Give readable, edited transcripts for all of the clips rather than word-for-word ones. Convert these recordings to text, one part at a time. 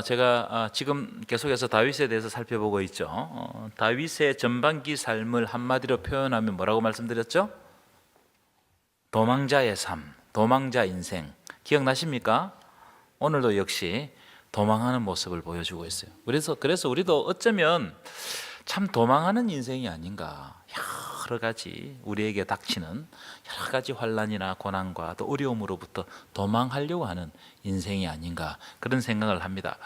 제가 지금 계속해서 다윗에 대해서 살펴보고 있죠. 다윗의 전반기 삶을 한마디로 표현하면 뭐라고 말씀드렸죠? 도망자의 삶, 도망자 인생. 기억나십니까? 오늘도 역시 도망하는 모습을 보여주고 있어요. 그래서 우리도 어쩌면 참 도망하는 인생이 아닌가. 여러 가지 우리에게 닥치는 여러 가지 환난이나 고난과 또 어려움으로부터 도망하려고 하는 인생이 아닌가, 그런 생각을 합니다.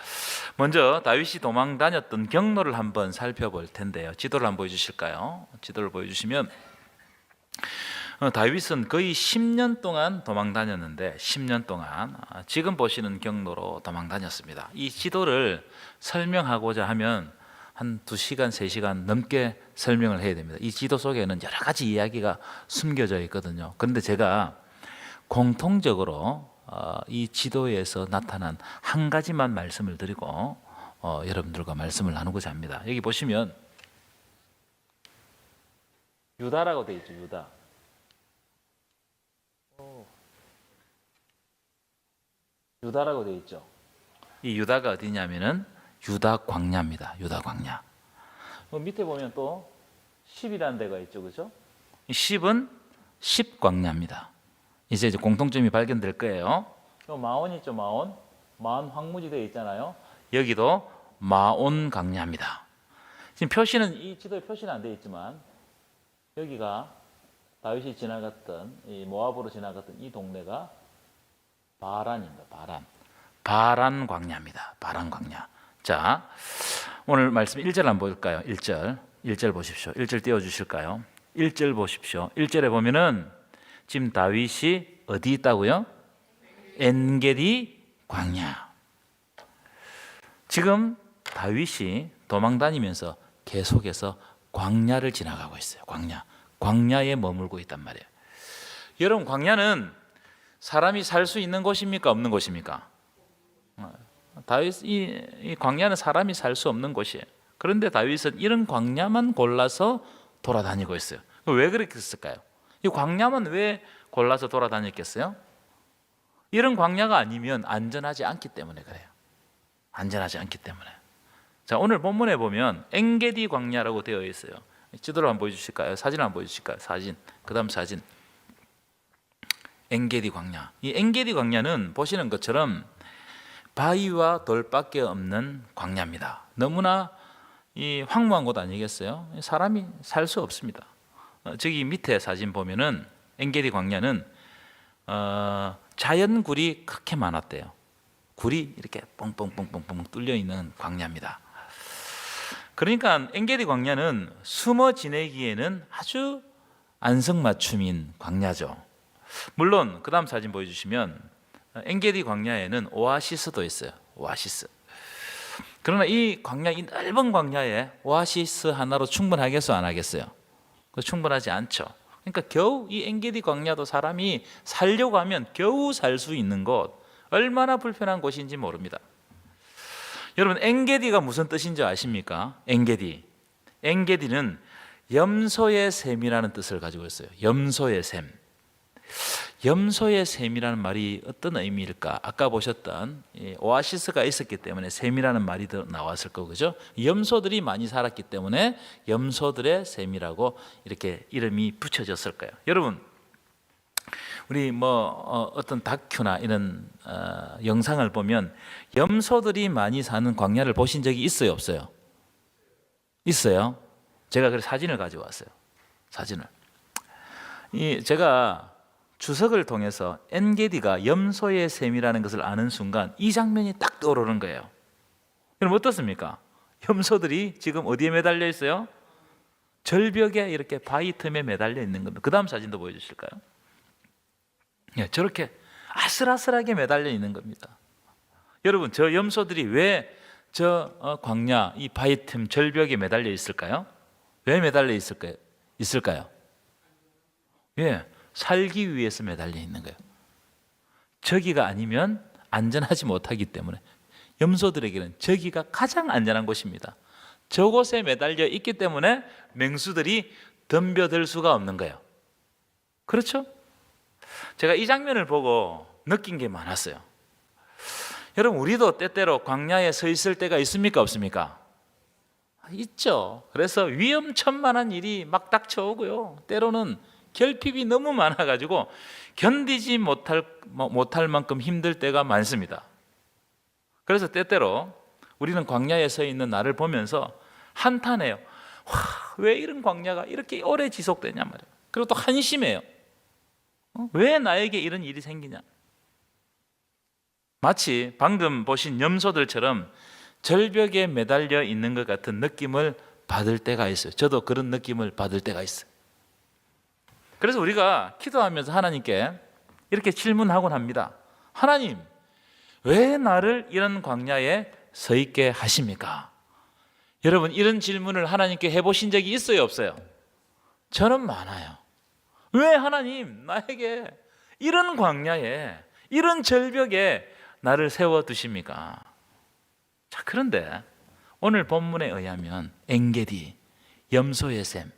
먼저 다윗이 도망 다녔던 경로를 한번 살펴볼 텐데요. 지도를 한번 보여주실까요? 지도를 보여주시면 다윗은 거의 10년 동안 도망 다녔는데 10년 동안 지금 보시는 경로로 도망 다녔습니다. 이 지도를 설명하고자 하면 한 2시간, 3시간 넘게 설명을 해야 됩니다. 이 지도 속에는 여러 가지 이야기가 숨겨져 있거든요. 그런데 제가 공통적으로 이 지도에서 나타난 한 가지만 말씀을 드리고 여러분들과 말씀을 나누고자 합니다. 여기 보시면 유다라고 되어 있죠. 유다. 유다라고 되어 있죠. 이 유다가 어디냐면은 유다 광야입니다. 유다 광야. 밑에 보면 또 10이라는 데가 있죠. 그죠? 10은 10광야입니다. 이제 공통점이 발견될 거예요. 마온 있죠. 마온. 마온 황무지 되어 있잖아요. 여기도 마온 광야입니다. 지금 표시는 이 지도에 표시는 안 되어 있지만 여기가 다윗이 지나갔던 이 모압으로 지나갔던 이 동네가 바란입니다. 바란 광야입니다. 바란 광야. 자, 오늘 말씀 1절 한번 볼까요? 1절 보십시오. 1절 띄워주실까요? 1절 보십시오. 1절에 보면은 지금 다윗이 어디 있다고요? 엔게디 광야. 지금 다윗이 도망 다니면서 계속해서 광야를 지나가고 있어요. 광야에 머물고 있단 말이에요. 여러분, 광야는 사람이 살 수 있는 곳입니까? 없는 곳입니까? 이 광야는 사람이 살 수 없는 곳이에요. 그런데 다윗은 이런 광야만 골라서 돌아다니고 있어요. 왜 그렇게 했을까요? 이 광야만 왜 골라서 돌아다녔겠어요? 이런 광야가 아니면 안전하지 않기 때문에 그래요. 안전하지 않기 때문에. 자, 오늘 본문에 보면 엔게디 광야라고 되어 있어요. 지도를 한번 보여주실까요? 사진을 한번 보여주실까요? 사진. 그 다음 사진. 엔게디 광야. 이 엔게디 광야는 보시는 것처럼 바위와 돌밖에 없는 광야입니다. 너무나 이 황무한 곳 아니겠어요? 사람이 살 수 없습니다. 저기 밑에 사진 보면은 엔게디 광야는 자연굴이 그렇게 많았대요. 굴이 이렇게 뻥뻥뻥뻥뻥 뚫려 있는 광야입니다. 그러니까 엔게디 광야는 숨어 지내기에는 아주 안성맞춤인 광야죠. 물론 그 다음 사진 보여주시면 엔게디 광야에는 오아시스도 있어요. 오아시스. 그러나 이 광야, 이 넓은 광야에 오아시스 하나로 충분하겠어요? 안 하겠어요? 충분하지 않죠. 그러니까 겨우 이 엔게디 광야도 사람이 살려고 하면 겨우 살 수 있는 곳, 얼마나 불편한 곳인지 모릅니다. 여러분, 엔게디가 무슨 뜻인지 아십니까? 엔게디는 염소의 샘이라는 뜻을 가지고 있어요. 염소의 샘. 염소의 샘이라는 말이 어떤 의미일까? 아까 보셨던 오아시스가 있었기 때문에 샘이라는 말이 더 나왔을 거죠. 염소들이 많이 살았기 때문에 염소들의 샘이라고 이렇게 이름이 붙여졌을 거예요. 여러분, 우리 어떤 다큐나 이런 영상을 보면 염소들이 많이 사는 광야를 보신 적이 있어요, 없어요? 있어요. 제가 그래서 사진을 가져왔어요. 사진을. 제가 주석을 통해서 엔게디가 염소의 샘이라는 것을 아는 순간 이 장면이 딱 떠오르는 거예요. 그럼 어떻습니까? 염소들이 지금 어디에 매달려 있어요? 절벽에 이렇게 바위 틈에 매달려 있는 겁니다. 그 다음 사진도 보여주실까요? 저렇게 아슬아슬하게 매달려 있는 겁니다. 여러분, 저 염소들이 왜 저 광야, 이 바위 틈 절벽에 매달려 있을까요? 왜 매달려 있을까요? 살기 위해서 매달려 있는 거예요. 저기가 아니면 안전하지 못하기 때문에 염소들에게는 저기가 가장 안전한 곳입니다. 저곳에 매달려 있기 때문에 맹수들이 덤벼들 수가 없는 거예요. 그렇죠? 제가 이 장면을 보고 느낀 게 많았어요. 여러분, 우리도 때때로 광야에 서 있을 때가 있습니까? 없습니까? 있죠. 그래서 위험천만한 일이 막 닥쳐오고요. 때로는 결핍이 너무 많아가지고 견디지 못할 만큼 힘들 때가 많습니다. 그래서 때때로 우리는 광야에 서 있는 나를 보면서 한탄해요. 와, 왜 이런 광야가 이렇게 오래 지속되냐 말이에요. 그리고 또 한심해요. 왜 나에게 이런 일이 생기냐. 마치 방금 보신 염소들처럼 절벽에 매달려 있는 것 같은 느낌을 받을 때가 있어요. 저도 그런 느낌을 받을 때가 있어요. 그래서 우리가 기도하면서 하나님께 이렇게 질문하곤 합니다. 하나님, 왜 나를 이런 광야에 서 있게 하십니까? 여러분, 이런 질문을 하나님께 해보신 적이 있어요, 없어요? 저는 많아요. 왜 하나님 나에게 이런 광야에, 이런 절벽에 나를 세워두십니까? 자, 그런데 오늘 본문에 의하면 엔게디, 염소의 샘,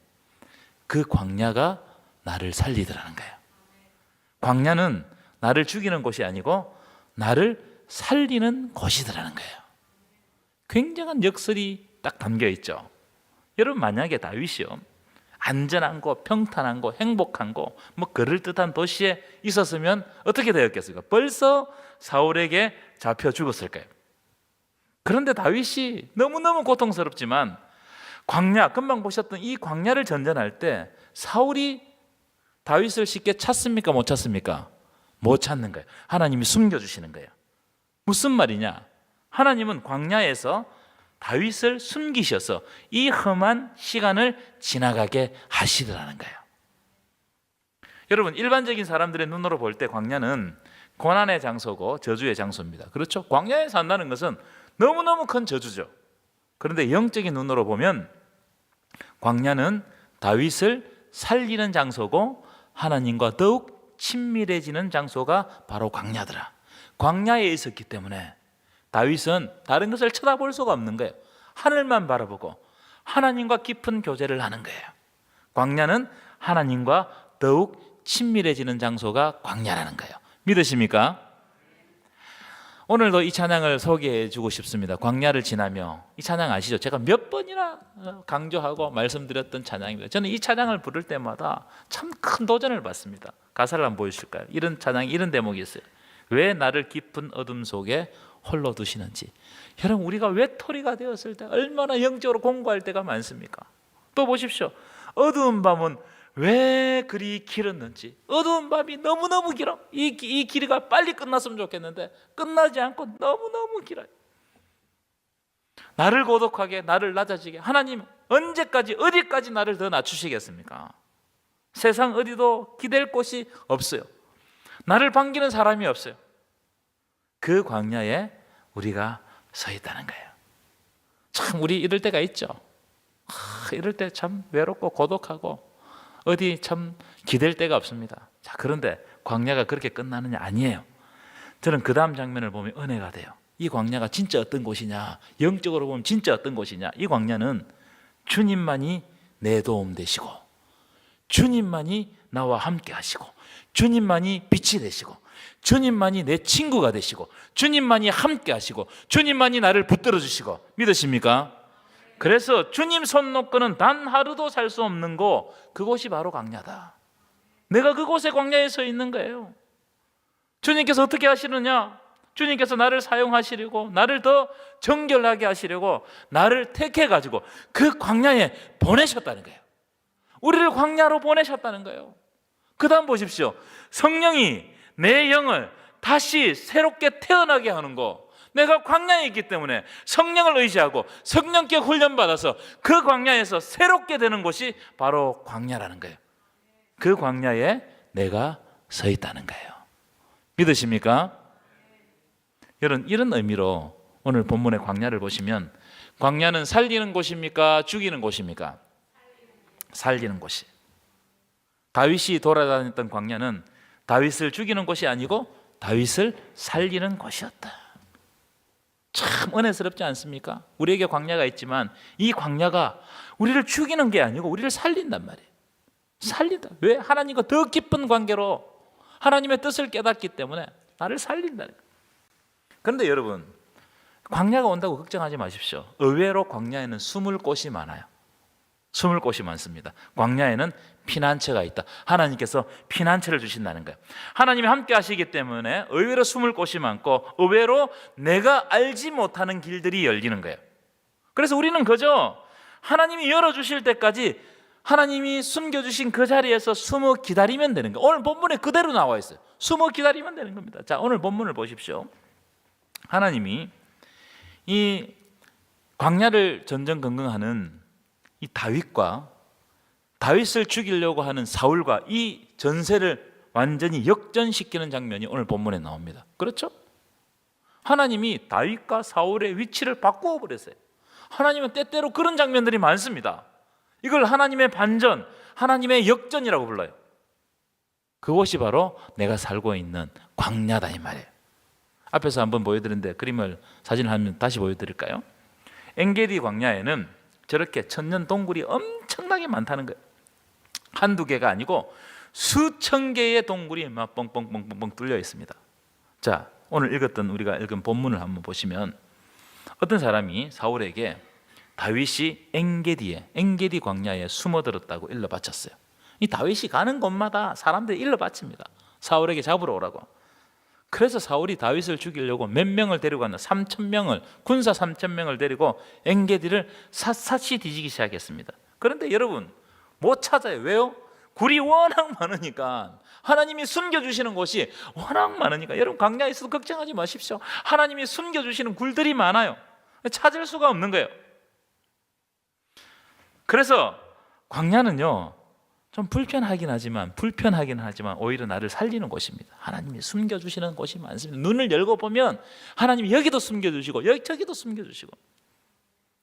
그 광야가 나를 살리더라는 거예요. 광야는 나를 죽이는 곳이 아니고 나를 살리는 곳이더라는 거예요. 굉장한 역설이 딱 담겨 있죠. 여러분, 만약에 다윗이요, 안전한 곳, 평탄한 곳, 행복한 곳, 뭐 그럴듯한 도시에 있었으면 어떻게 되었겠습니까? 벌써 사울에게 잡혀 죽었을 거예요. 그런데 다윗이 너무너무 고통스럽지만 광야, 금방 보셨던 이 광야를 전전할 때 사울이 다윗을 쉽게 찾습니까? 못 찾습니까? 못 찾는 거예요. 하나님이 숨겨주시는 거예요. 무슨 말이냐? 하나님은 광야에서 다윗을 숨기셔서 이 험한 시간을 지나가게 하시더라는 거예요. 여러분, 일반적인 사람들의 눈으로 볼 때 광야는 고난의 장소고 저주의 장소입니다. 그렇죠? 광야에 산다는 것은 너무너무 큰 저주죠. 그런데 영적인 눈으로 보면 광야는 다윗을 살리는 장소고 하나님과 더욱 친밀해지는 장소가 바로 광야더라. 광야에 있었기 때문에 다윗은 다른 것을 쳐다볼 수가 없는 거예요. 하늘만 바라보고 하나님과 깊은 교제를 하는 거예요. 광야는 하나님과 더욱 친밀해지는 장소가 광야라는 거예요. 믿으십니까? 오늘도 이 찬양을 소개해 주고 싶습니다. 광야를 지나며. 이 찬양 아시죠? 제가 몇 번이나 강조하고 말씀드렸던 찬양입니다. 저는 이 찬양을 부를 때마다 참 큰 도전을 받습니다. 가사를 한번 보여주실까요? 이런 찬양이 이런 대목이 있어요. 왜 나를 깊은 어둠 속에 홀로 두시는지. 여러분, 우리가 외톨이가 되었을 때 얼마나 영적으로 공부할 때가 많습니까? 또 보십시오. 어두운 밤은 왜 그리 길었는지. 어두운 밤이 너무너무 길어. 이 길이가 빨리 끝났으면 좋겠는데 끝나지 않고 너무너무 길어요. 나를 고독하게, 나를 낮아지게. 하나님, 언제까지, 어디까지 나를 더 낮추시겠습니까? 세상 어디도 기댈 곳이 없어요. 나를 반기는 사람이 없어요. 그 광야에 우리가 서 있다는 거예요. 참, 우리 이럴 때가 있죠. 이럴 때 참 외롭고 고독하고 어디 참 기댈 데가 없습니다. 자, 그런데 광야가 그렇게 끝나느냐? 아니에요. 저는 그 다음 장면을 보면 은혜가 돼요. 이 광야가 진짜 어떤 곳이냐? 영적으로 보면 진짜 어떤 곳이냐? 이 광야는 주님만이 내 도움 되시고, 주님만이 나와 함께 하시고, 주님만이 빛이 되시고, 주님만이 내 친구가 되시고, 주님만이 함께 하시고, 주님만이 나를 붙들어 주시고. 믿으십니까? 그래서 주님 손 놓고는 단 하루도 살 수 없는 곳, 그곳이 바로 광야다. 내가 그곳에 광야에 서 있는 거예요. 주님께서 어떻게 하시느냐? 주님께서 나를 사용하시려고, 나를 더 정결하게 하시려고 나를 택해가지고 그 광야에 보내셨다는 거예요. 우리를 광야로 보내셨다는 거예요. 그 다음 보십시오. 성령이 내 영을 다시 새롭게 태어나게 하는 거. 내가 광야에 있기 때문에 성령을 의지하고 성령께 훈련받아서 그 광야에서 새롭게 되는 곳이 바로 광야라는 거예요. 그 광야에 내가 서 있다는 거예요. 믿으십니까? 여러분, 이런 의미로 오늘 본문의 광야를 보시면 광야는 살리는 곳입니까? 죽이는 곳입니까? 살리는 곳이. 다윗이 돌아다녔던 광야는 다윗을 죽이는 곳이 아니고 다윗을 살리는 곳이었다. 참 은혜스럽지 않습니까? 우리에게 광야가 있지만 이 광야가 우리를 죽이는 게 아니고 우리를 살린단 말이에요. 살린다. 왜? 하나님과 더 깊은 관계로 하나님의 뜻을 깨닫기 때문에 나를 살린다는 거예요. 그런데 여러분, 광야가 온다고 걱정하지 마십시오. 의외로 광야에는 숨을 곳이 많아요. 숨을 곳이 많습니다. 광야에는 피난처가 있다. 하나님께서 피난처를 주신다는 거예요. 하나님이 함께 하시기 때문에 의외로 숨을 곳이 많고, 의외로 내가 알지 못하는 길들이 열리는 거예요. 그래서 우리는 그저 하나님이 열어주실 때까지 하나님이 숨겨주신 그 자리에서 숨어 기다리면 되는 거예요. 오늘 본문에 그대로 나와 있어요. 숨어 기다리면 되는 겁니다. 자, 오늘 본문을 보십시오. 하나님이 이 광야를 전전긍긍하는 이 다윗을 죽이려고 하는 사울과 이 전세를 완전히 역전시키는 장면이 오늘 본문에 나옵니다. 그렇죠? 하나님이 다윗과 사울의 위치를 바꾸어 버렸어요. 하나님은 때때로 그런 장면들이 많습니다. 이걸 하나님의 반전, 하나님의 역전이라고 불러요. 그것이 바로 내가 살고 있는 광야다 이 말이에요. 앞에서 한번 보여드렸는데 사진을 한번 다시 보여드릴까요? 엔게디 광야에는 저렇게 천년 동굴이 엄청나게 많다는 거예요. 한두 개가 아니고 수천 개의 동굴이 막 뻥뻥뻥뻥 뚫려 있습니다. 자, 오늘 우리가 읽은 본문을 한번 보시면 어떤 사람이 사울에게 다윗이 엔게디 광야에 숨어들었다고 일러 바쳤어요. 이 다윗이 가는 곳마다 사람들이 일러 바칩니다. 사울에게 잡으러 오라고. 그래서 사울이 다윗을 죽이려고 몇 명을 데리고 갔나? 3,000명을, 군사 3,000명을 데리고 엔게디를 샅샅이 뒤지기 시작했습니다. 그런데 여러분 못 찾아요. 왜요? 굴이 워낙 많으니까, 하나님이 숨겨주시는 곳이 워낙 많으니까. 여러분 광야에 있어도 걱정하지 마십시오. 하나님이 숨겨주시는 굴들이 많아요. 찾을 수가 없는 거예요. 그래서 광야는요 좀 불편하긴 하지만 오히려 나를 살리는 곳입니다. 하나님이 숨겨주시는 곳이 많습니다. 눈을 열고 보면 하나님이 여기도 숨겨주시고 여기 저기도 숨겨주시고.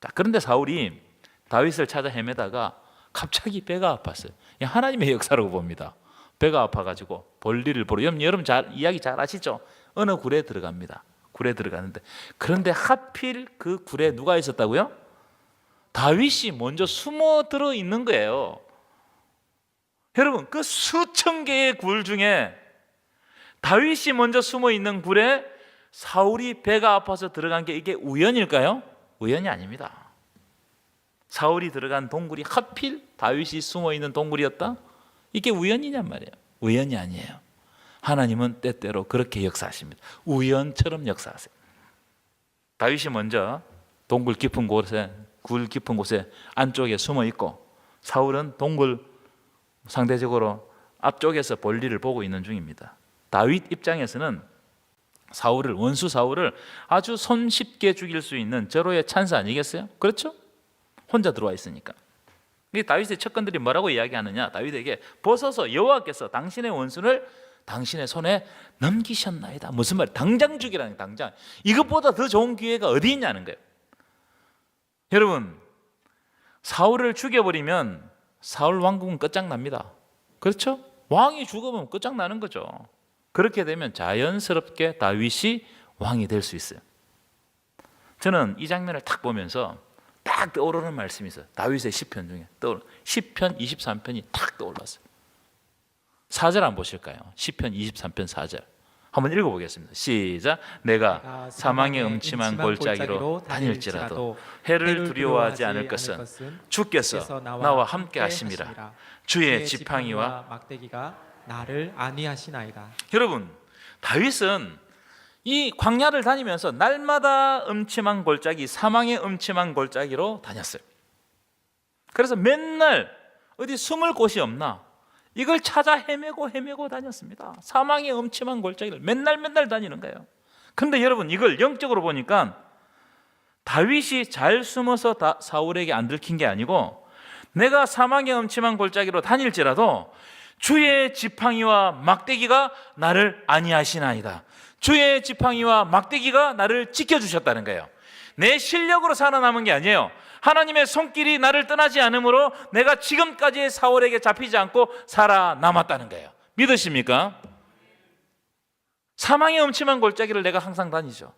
자, 그런데 사울이 다윗을 찾아 헤매다가 갑자기 배가 아팠어요. 하나님의 역사라고 봅니다. 배가 아파가지고 볼일을 보러, 여러분 이야기 잘 아시죠? 어느 굴에 들어갑니다. 굴에 들어가는데, 그런데 하필 그 굴에 누가 있었다고요? 다윗이 먼저 숨어 들어 있는 거예요. 여러분, 그 수천 개의 굴 중에 다윗이 먼저 숨어 있는 굴에 사울이 배가 아파서 들어간 게 이게 우연일까요? 우연이 아닙니다. 사울이 들어간 동굴이 하필 다윗이 숨어 있는 동굴이었다? 이게 우연이냔 말이에요. 우연이 아니에요. 하나님은 때때로 그렇게 역사하십니다. 우연처럼 역사하세요. 다윗이 먼저 동굴 깊은 곳에, 굴 깊은 곳에 안쪽에 숨어 있고, 사울은 동굴 상대적으로 앞쪽에서 볼일을 보고 있는 중입니다. 다윗 입장에서는 원수 사울을 아주 손쉽게 죽일 수 있는 절호의 찬스 아니겠어요? 그렇죠? 혼자 들어와 있으니까. 다윗의 척건들이 뭐라고 이야기하느냐? 다윗에게 벗어서 여호와께서 당신의 원수를 당신의 손에 넘기셨나이다. 무슨 말? 당장 죽이라는, 당장. 이것보다 더 좋은 기회가 어디 있냐는 거예요. 여러분, 사울을 죽여버리면 사울 왕국은 끝장납니다. 그렇죠? 왕이 죽으면 끝장나는 거죠. 그렇게 되면 자연스럽게 다윗이 왕이 될 수 있어요. 저는 이 장면을 딱 보면서 딱 떠오르는 말씀이 있어요. 다윗의 시편 중에 시편 23편이 딱 떠올랐어요. 4절 한번 보실까요? 시편 23편 4절 한번 읽어보겠습니다. 시작. 내가 사망의 음침한 골짜기로 다닐지라도 해를 두려워하지 않을 것은 주께서 나와 함께 하심이라. 주의 지팡이와 막대기가 나를 안위하시나이다. 여러분, 다윗은 이 광야를 다니면서 날마다 음침한 골짜기, 사망의 음침한 골짜기로 다녔어요. 그래서 맨날 어디 숨을 곳이 없나 이걸 찾아 헤매고 다녔습니다. 사망의 음침한 골짜기를 맨날 다니는 거예요. 그런데 여러분, 이걸 영적으로 보니까 다윗이 잘 숨어서 사울에게 안 들킨 게 아니고, 내가 사망의 음침한 골짜기로 다닐지라도 주의 지팡이와 막대기가 나를 안위하시나이다. 주의 지팡이와 막대기가 나를 지켜주셨다는 거예요. 내 실력으로 살아남은 게 아니에요. 하나님의 손길이 나를 떠나지 않으므로 내가 지금까지의 사울에게 잡히지 않고 살아남았다는 거예요. 믿으십니까? 사망의 음침한 골짜기를 내가 항상 다니죠.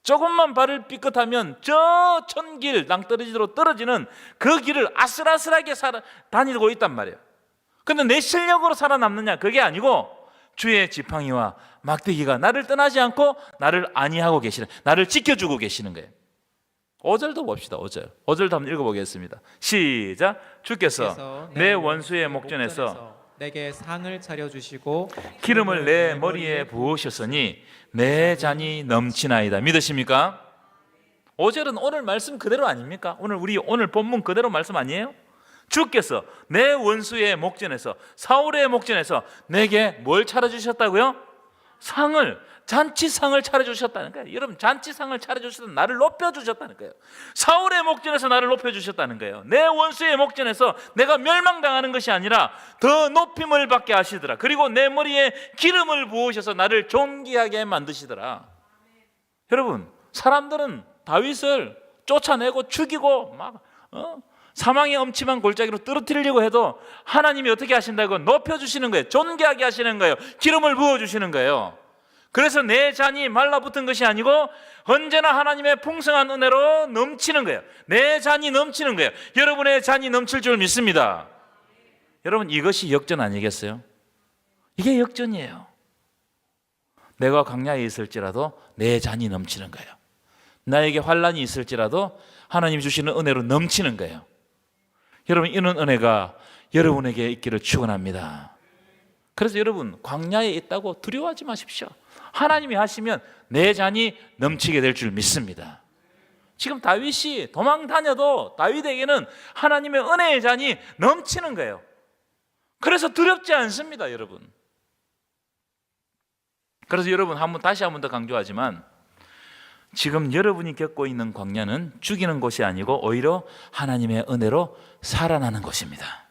조금만 발을 삐끗하면 저 천길 낭떠러지로 떨어지는 그 길을 아슬아슬하게 다니고 있단 말이에요. 근데 내 실력으로 살아남느냐? 그게 아니고 주의 지팡이와 막대기가 나를 떠나지 않고 나를 안위하고 계시는, 나를 지켜주고 계시는 거예요. 5절도 봅시다. 5절도 한번 읽어보겠습니다. 시작. 주께서 내 원수의 목전에서 내게 상을 차려주시고 기름을 내 머리에 부으셨으니 내 잔이 넘치나이다. 믿으십니까? 5절은 오늘 말씀 그대로 아닙니까? 오늘 본문 그대로 말씀 아니에요? 주께서 내 원수의 목전에서, 사울의 목전에서 내게 뭘 차려주셨다고요? 잔치상을 차려주셨다는 거예요. 여러분, 잔치상을 차려주셨다는, 나를 높여주셨다는 거예요. 사울의 목전에서 나를 높여주셨다는 거예요. 내 원수의 목전에서 내가 멸망당하는 것이 아니라 더 높임을 받게 하시더라. 그리고 내 머리에 기름을 부으셔서 나를 존귀하게 만드시더라. 여러분, 사람들은 다윗을 쫓아내고 죽이고 사망의 엄침한 골짜기로 떨어뜨리려고 해도 하나님이 어떻게 하신다고? 높여주시는 거예요. 존귀하게 하시는 거예요. 기름을 부어주시는 거예요. 그래서 내 잔이 말라붙은 것이 아니고 언제나 하나님의 풍성한 은혜로 넘치는 거예요. 내 잔이 넘치는 거예요. 여러분의 잔이 넘칠 줄 믿습니다. 여러분, 이것이 역전 아니겠어요? 이게 역전이에요. 내가 광야에 있을지라도 내 잔이 넘치는 거예요. 나에게 환난이 있을지라도 하나님이 주시는 은혜로 넘치는 거예요. 여러분, 이런 은혜가 여러분에게 있기를 축원합니다. 그래서 여러분, 광야에 있다고 두려워하지 마십시오. 하나님이 하시면 내 잔이 넘치게 될 줄 믿습니다. 지금 다윗이 도망 다녀도 다윗에게는 하나님의 은혜의 잔이 넘치는 거예요. 그래서 두렵지 않습니다, 여러분. 그래서 여러분, 다시 한 번 더 강조하지만 지금 여러분이 겪고 있는 광야는 죽이는 곳이 아니고 오히려 하나님의 은혜로 살아나는 곳입니다.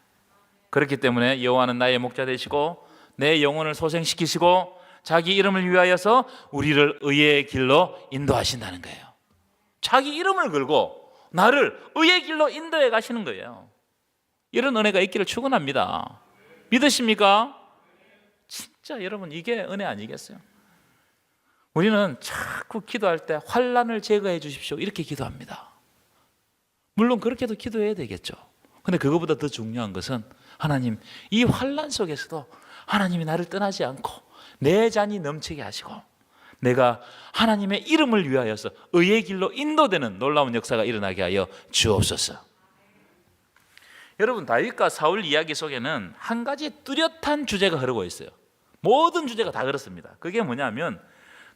그렇기 때문에 여호와는 나의 목자 되시고 내 영혼을 소생시키시고 자기 이름을 위하여서 우리를 의의 길로 인도하신다는 거예요. 자기 이름을 걸고 나를 의의 길로 인도해 가시는 거예요. 이런 은혜가 있기를 축원합니다. 믿으십니까? 진짜 여러분, 이게 은혜 아니겠어요? 우리는 자꾸 기도할 때 환난을 제거해 주십시오 이렇게 기도합니다. 물론 그렇게도 기도해야 되겠죠. 근데 그거보다 더 중요한 것은 하나님, 이 환난 속에서도 하나님이 나를 떠나지 않고 내 잔이 넘치게 하시고 내가 하나님의 이름을 위하여서 의의 길로 인도되는 놀라운 역사가 일어나게 하여 주옵소서. 여러분, 다윗과 사울 이야기 속에는 한 가지 뚜렷한 주제가 흐르고 있어요. 모든 주제가 다 그렇습니다. 그게 뭐냐면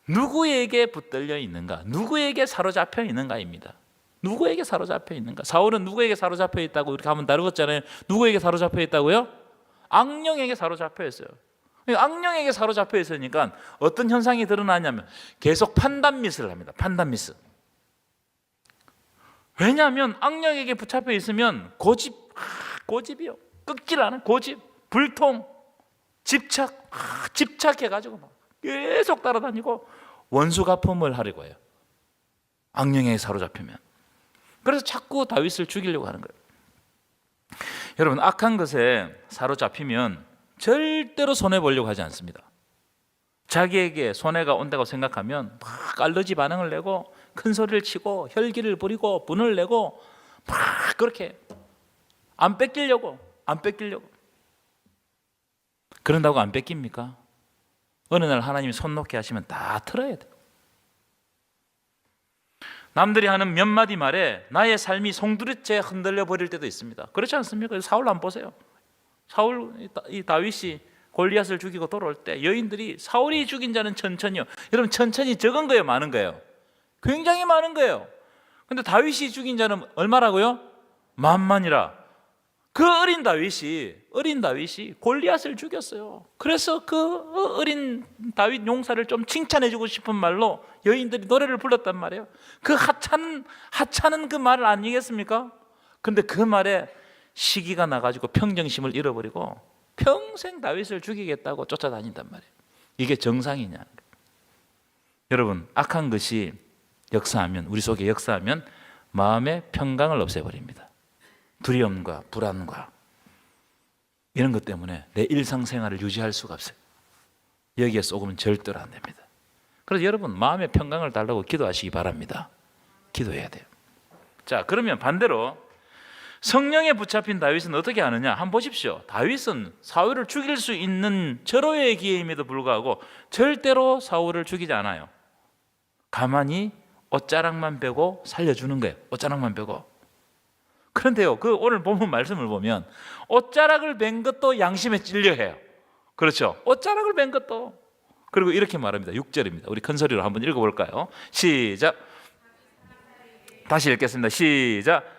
누구에게 붙들려 있는가, 누구에게 사로잡혀 있는가입니다. 누구에게 사로잡혀 있는가? 사울은 누구에게 사로잡혀 있다고 이렇게 한번 다루었잖아요. 누구에게 사로잡혀 있다고요? 악령에게 사로잡혀 있어요. 악령에게 사로잡혀 있으니까 어떤 현상이 드러나냐면 계속 판단 미스를 합니다. 판단 미스. 왜냐하면 악령에게 붙잡혀 있으면 고집이요. 끊질 않은 고집, 불통, 집착해가지고 막 계속 따라다니고 원수 갚음을 하려고 해요. 악령에 사로잡히면. 그래서 자꾸 다윗을 죽이려고 하는 거예요. 여러분, 악한 것에 사로잡히면 절대로 손해보려고 하지 않습니다. 자기에게 손해가 온다고 생각하면 막 알러지 반응을 내고 큰 소리를 치고 혈기를 부리고 분을 내고 막 그렇게 안 뺏기려고. 그런다고 안 뺏깁니까? 어느 날 하나님이 손 놓게 하시면 다 틀어야 돼요. 남들이 하는 몇 마디 말에 나의 삶이 송두리째 흔들려 버릴 때도 있습니다. 그렇지 않습니까? 사울 한번 보세요. 이 다윗이 골리앗을 죽이고 돌아올 때 여인들이 사울이 죽인 자는 천천히요. 여러분, 천천히 적은 거예요, 많은 거예요? 굉장히 많은 거예요. 근데 다윗이 죽인 자는 얼마라고요? 만만이라. 그 어린 다윗이 골리앗을 죽였어요. 그래서 그 어린 다윗 용사를 좀 칭찬해주고 싶은 말로 여인들이 노래를 불렀단 말이에요. 그 하찮은 그 말을 아니겠습니까? 근데 그 말에 시기가 나가지고 평정심을 잃어버리고 평생 다윗을 죽이겠다고 쫓아다닌단 말이에요. 이게 정상이냐? 여러분, 악한 것이 우리 속에 역사하면 마음의 평강을 없애버립니다. 두려움과 불안과 이런 것 때문에 내 일상생활을 유지할 수가 없어요. 여기에 쏘으면 절대로 안 됩니다. 그래서 여러분, 마음의 평강을 달라고 기도하시기 바랍니다. 기도해야 돼요. 자, 그러면 반대로 성령에 붙잡힌 다윗은 어떻게 하느냐? 한번 보십시오. 다윗은 사울을 죽일 수 있는 절호의 기회임에도 불구하고 절대로 사울을 죽이지 않아요. 가만히 옷자락만 빼고 살려주는 거예요. 옷자락만 빼고. 그런데요, 그 오늘 본문 말씀을 보면 옷자락을 뺀 것도 양심에 찔려해요. 그렇죠? 옷자락을 뺀 것도. 그리고 이렇게 말합니다. 6절입니다. 우리 큰 소리로 한번 읽어볼까요? 시작. 다시 읽겠습니다. 시작.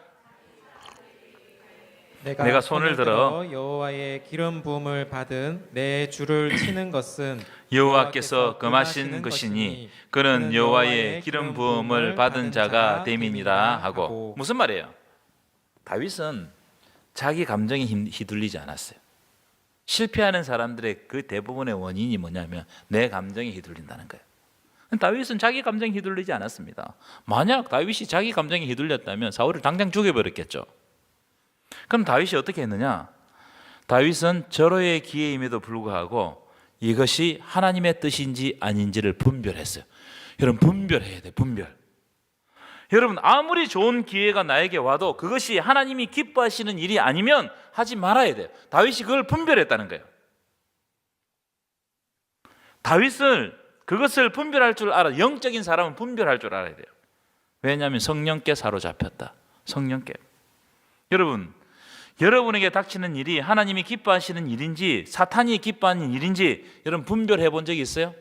내가 손을 들어 여호와의 기름 부음을 받은 내 주를 치는 것은 여호와께서 금하신 것이니 그는 여호와의 기름 부음을 받은 자가 됨이니라 하고. 무슨 말이에요? 다윗은 자기 감정에 휘둘리지 않았어요. 실패하는 사람들의 그 대부분의 원인이 뭐냐면 내 감정에 휘둘린다는 거예요. 다윗은 자기 감정에 휘둘리지 않았습니다. 만약 다윗이 자기 감정에 휘둘렸다면 사울을 당장 죽여버렸겠죠. 그럼 다윗이 어떻게 했느냐? 다윗은 절호의 기회임에도 불구하고 이것이 하나님의 뜻인지 아닌지를 분별했어요. 여러분, 분별해야 돼. 분별. 여러분, 아무리 좋은 기회가 나에게 와도 그것이 하나님이 기뻐하시는 일이 아니면 하지 말아야 돼요. 다윗이 그걸 분별했다는 거예요. 다윗은 그것을 분별할 줄 알아. 영적인 사람은 분별할 줄 알아야 돼요. 왜냐하면 성령께 사로잡혔다. 성령께. 여러분, 여러분에게 닥치는 일이 하나님이 기뻐하시는 일인지 사탄이 기뻐하는 일인지 여러분 분별해 본 적이 있어요?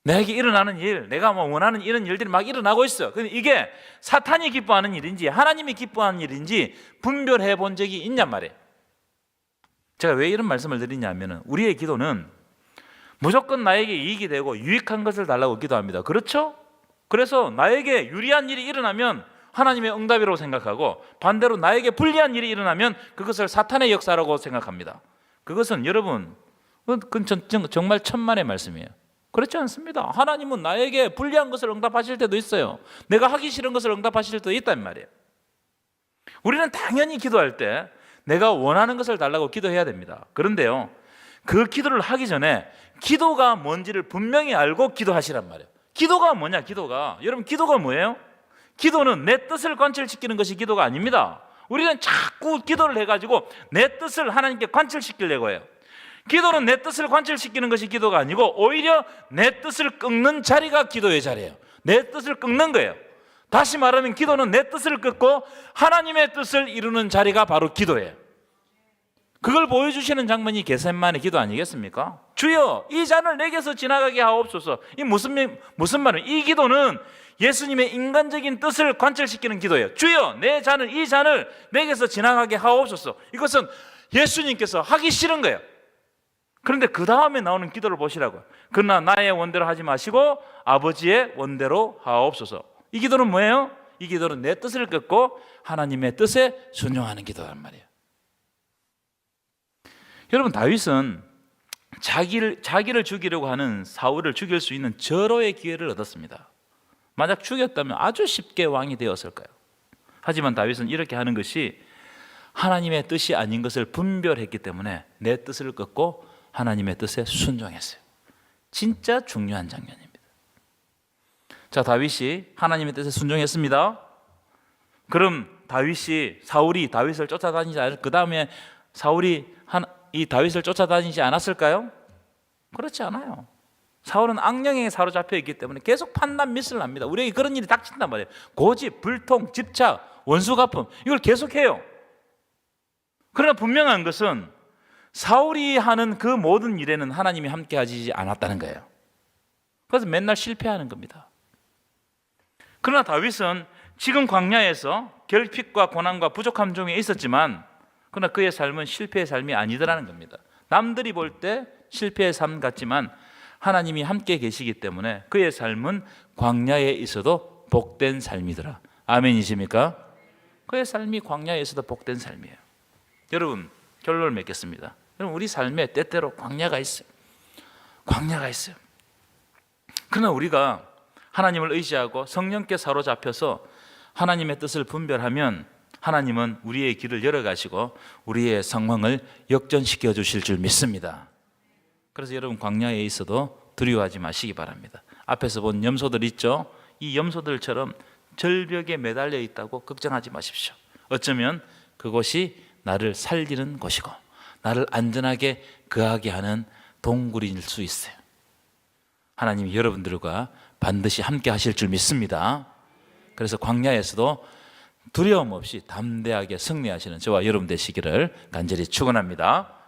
내게 일어나는 일, 내가 뭐 원하는 이런 일들이 막 일어나고 있어. 근데 이게 사탄이 기뻐하는 일인지 하나님이 기뻐하는 일인지 분별해 본 적이 있냔 말이에요. 제가 왜 이런 말씀을 드리냐면 우리의 기도는 무조건 나에게 이익이 되고 유익한 것을 달라고 기도합니다. 그렇죠? 그래서 나에게 유리한 일이 일어나면 하나님의 응답이라고 생각하고 반대로 나에게 불리한 일이 일어나면 그것을 사탄의 역사라고 생각합니다. 그것은 여러분, 그건 정말 천만의 말씀이에요. 그렇지 않습니다. 하나님은 나에게 불리한 것을 응답하실 때도 있어요. 내가 하기 싫은 것을 응답하실 때도 있단 말이에요. 우리는 당연히 기도할 때 내가 원하는 것을 달라고 기도해야 됩니다. 그런데요, 그 기도를 하기 전에 기도가 뭔지를 분명히 알고 기도하시란 말이에요. 기도가 뭐냐? 기도가, 여러분, 기도가 뭐예요? 기도는 내 뜻을 관철시키는 것이 기도가 아닙니다. 우리는 자꾸 기도를 해가지고 내 뜻을 하나님께 관철시키려고 해요. 기도는 내 뜻을 관철시키는 것이 기도가 아니고 오히려 내 뜻을 꺾는 자리가 기도의 자리예요. 내 뜻을 꺾는 거예요. 다시 말하면 기도는 내 뜻을 꺾고 하나님의 뜻을 이루는 자리가 바로 기도예요. 그걸 보여주시는 장면이 겟세마네 기도 아니겠습니까? 주여, 이 잔을 내게서 지나가게 하옵소서. 이 무슨 말이에요? 이 기도는 예수님의 인간적인 뜻을 관철시키는 기도예요. 주여, 이 잔을 내게서 지나가게 하옵소서. 이것은 예수님께서 하기 싫은 거예요. 그런데 그 다음에 나오는 기도를 보시라고요. 그러나 나의 원대로 하지 마시고 아버지의 원대로 하옵소서. 이 기도는 뭐예요? 이 기도는 내 뜻을 꺾고 하나님의 뜻에 순종하는 기도란 말이에요. 여러분, 다윗은 자기를 죽이려고 하는 사울을 죽일 수 있는 절호의 기회를 얻었습니다. 만약 죽였다면 아주 쉽게 왕이 되었을 거예요. 하지만 다윗은 이렇게 하는 것이 하나님의 뜻이 아닌 것을 분별했기 때문에 내 뜻을 꺾고 하나님의 뜻에 순종했어요. 진짜 중요한 장면입니다. 자, 다윗이 하나님의 뜻에 순종했습니다. 그럼 사울이 다윗을 쫓아다니지 않을, 그 다음에 사울이 이 다윗을 쫓아다니지 않았을까요? 그렇지 않아요. 사울은 악령에 사로잡혀 있기 때문에 계속 판단 미스를 합니다. 우리에게 그런 일이 닥친단 말이에요. 고집, 불통, 집착, 원수갚음, 이걸 계속해요. 그러나 분명한 것은 사울이 하는 그 모든 일에는 하나님이 함께하지 않았다는 거예요. 그래서 맨날 실패하는 겁니다. 그러나 다윗은 지금 광야에서 결핍과 고난과 부족함 중에 있었지만 그러나 그의 삶은 실패의 삶이 아니더라는 겁니다. 남들이 볼 때 실패의 삶 같지만 하나님이 함께 계시기 때문에 그의 삶은 광야에 있어도 복된 삶이더라. 아멘이십니까? 그의 삶이 광야에 있어도 복된 삶이에요. 여러분, 결론을 맺겠습니다. 여러분, 우리 삶에 때때로 광야가 있어요. 광야가 있어요. 그러나 우리가 하나님을 의지하고 성령께 사로잡혀서 하나님의 뜻을 분별하면 하나님은 우리의 길을 열어가시고 우리의 상황을 역전시켜 주실 줄 믿습니다. 그래서 여러분, 광야에 있어도 두려워하지 마시기 바랍니다. 앞에서 본 염소들 있죠? 이 염소들처럼 절벽에 매달려 있다고 걱정하지 마십시오. 어쩌면 그곳이 나를 살리는 곳이고 나를 안전하게 거하게 하는 동굴일 수 있어요. 하나님이 여러분들과 반드시 함께 하실 줄 믿습니다. 그래서 광야에서도 두려움 없이 담대하게 승리하시는 저와 여러분 되시기를 간절히 축원합니다.